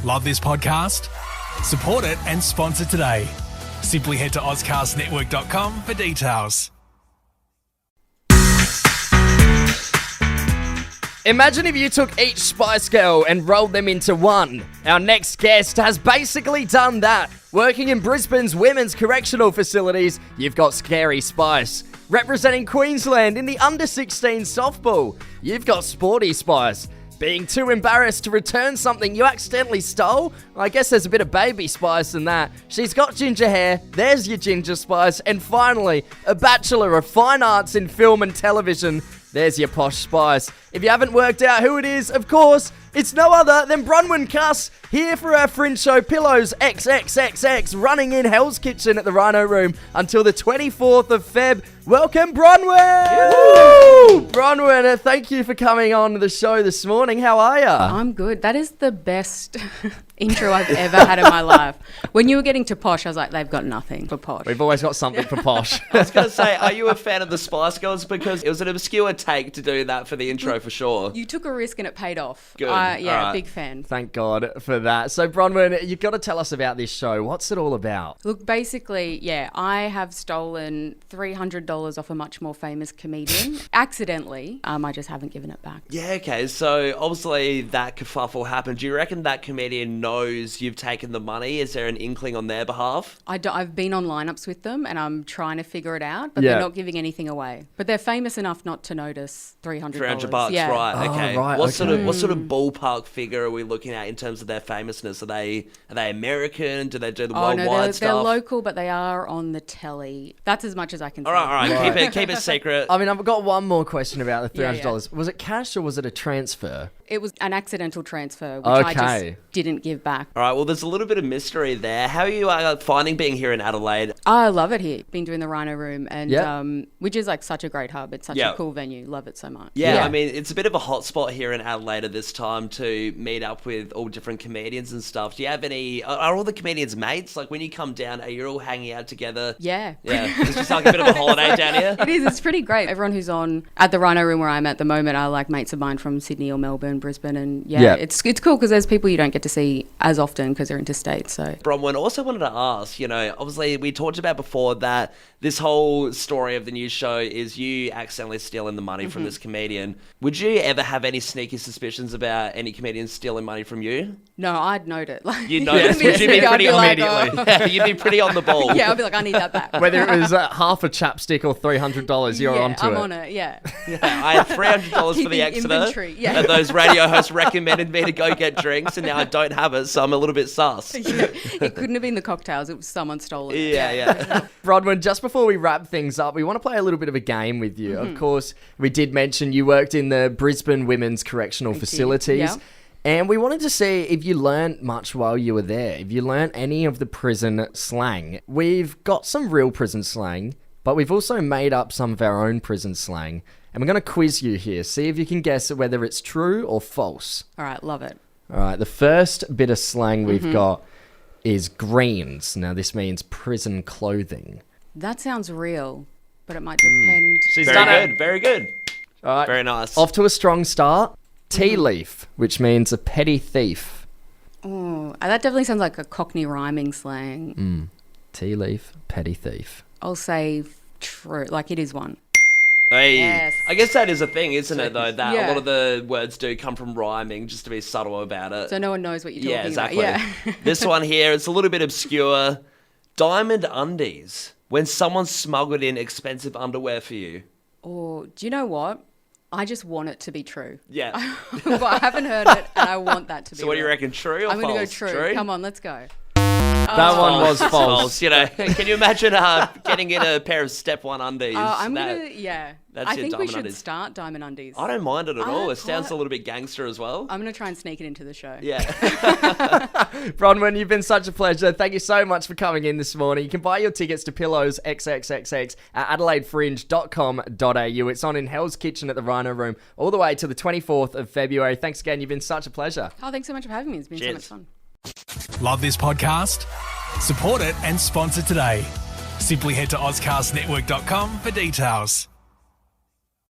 Love this podcast? Support it and sponsor today. Simply head to ozcastnetwork.com for details. Imagine if you took each Spice Girl and rolled them into one. Our next guest has basically done that. Working in Brisbane's women's correctional facilities, you've got Scary Spice. Representing Queensland in the under-16 softball, you've got Sporty Spice. Being too embarrassed to return something you accidentally stole? I guess there's a bit of Baby Spice in that. She's got ginger hair, there's your Ginger Spice. And finally, a Bachelor of Fine Arts in Film and Television. There's your Posh Spice. If you haven't worked out who it is, of course, it's no other than Bronwyn Kuss, here for our fringe show Pillows XXXX, running in Hell's Kitchen at the Rhino Room until the 24th of Feb. Welcome, Bronwyn! Woo! Bronwyn, thank you for coming on the show this morning. How are you? I'm good. That is the best intro I've ever had in my life. When you were getting to Posh, I was like, they've got nothing for Posh. We've always got something for Posh. I was going to say, are you a fan of the Spice Girls? Because it was an obscure take to do that for the intro for sure. You took a risk and it paid off. Good. Yeah, Alright. big fan. Thank God for that. So, Bronwyn, you've got to tell us about this show. What's it all about? Look, basically, yeah, I have stolen $300 off a much more famous comedian. Accidentally. I just haven't given it back. Yeah, okay. So obviously that kerfuffle happened. Do you reckon that comedian knows you've taken the money? Is there an inkling on their behalf? I've been on lineups with them and I'm trying to figure it out, but Yeah. they're not giving anything away. But they're famous enough not to notice $300. $300, yeah. right? Okay. right, What okay. sort of ballpark figure are we looking at in terms of their famousness? Are they American? Do they do the Oh no, worldwide they're stuff? local, but they are on the telly. That's as much as I can say. All right. Keep it secret. I mean, I've got one more question about the Yeah, $300. Was it cash or was it a transfer? It was an accidental transfer, which I Okay. just didn't give back. All right. Well, there's a little bit of mystery there. How are you finding being here in Adelaide? I love it here. Been doing the Rhino Room, and Yeah. which is like such a great hub. It's such Yeah. a cool venue. Love it so much. Yeah, Yeah. I mean, it's a bit of a hot spot here in Adelaide at this time to meet up with all different comedians and stuff. Do you have any... Are all the comedians mates? Like, when you come down, are you all hanging out together? Yeah. Yeah, it's just like a bit of a holiday down here. It is. It's pretty great. Everyone who's on at the Rhino Room where I'm at the moment are like mates of mine from Sydney or Melbourne, Brisbane, and Yeah. it's cool because there's people you don't get to see as often because they're interstate. So Bronwyn, also wanted to ask, obviously we talked about before that this whole story of the new show is you accidentally stealing the money from this comedian. Would you ever have any sneaky suspicions about any comedians stealing money from you? no, I'd note it. Like, You'd notice, would you be I'd pretty be like, immediately? Yeah, you'd be pretty on the ball. yeah, I'd be like, I need that back. Whether it was half a chapstick or $300, you're yeah, onto I'm it. on it. Yeah. I had $300 for the Keeping Exeter, inventory, yeah. and those radio hosts recommended me to go get drinks, and now I don't have it, so I'm a little bit sus. Yeah. It couldn't have been the cocktails. It was someone stole it. Yeah. Bronwyn, just before we wrap things up, we want to play a little bit of a game with you. Of course, we did mention you worked in the Brisbane Women's Correctional Facilities. Yeah. And we wanted to see if you learnt much while you were there, if you learnt any of the prison slang. We've got some real prison slang, but we've also made up some of our own prison slang. And we're going to quiz you here, see if you can guess whether it's true or false. All right, love it. All right, the first bit of slang we've got is greens. Now, this means prison clothing. That sounds real, but it might depend. She's Very good. All right, Very nice. off to a strong start. Tea leaf, which means a petty thief. Oh, that definitely sounds like a Cockney rhyming slang. Tea leaf, petty thief. I'll say true. Like it is one. Hey, Yes. I guess that is a thing, isn't it, though, that Yeah. a lot of the words do come from rhyming, just to be subtle about it. So no one knows what you're Yeah, talking exactly. about. Yeah. This one here, it's a little bit obscure. Diamond undies. When someone smuggled in expensive underwear for you. Or do you know what? I just want it to be true. Yeah. But I haven't heard it, and I want that to be. So what do you real. reckon, true or I'm false? going to go true. Come on, let's go. That one was It's false. Can you imagine getting in a pair of Step 1 undies? I'm That- gonna, yeah. that's I your think we diamond should undies. start Diamond Undies. I don't mind it at all. It sounds quite- a little bit gangster as well. I'm gonna try and sneak it into the show. Yeah. Bronwyn, you've been such a pleasure. Thank you so much for coming in this morning. You can buy your tickets to Pillows XXXX at adelaidefringe.com.au. It's on in Hell's Kitchen at the Rhino Room all the way to the 24th of February. Thanks again. You've been such a pleasure. Oh, thanks so much for having me. It's been so much Cheers. fun. Love this podcast? Support it and sponsor today. Simply head to ozcastnetwork.com for details.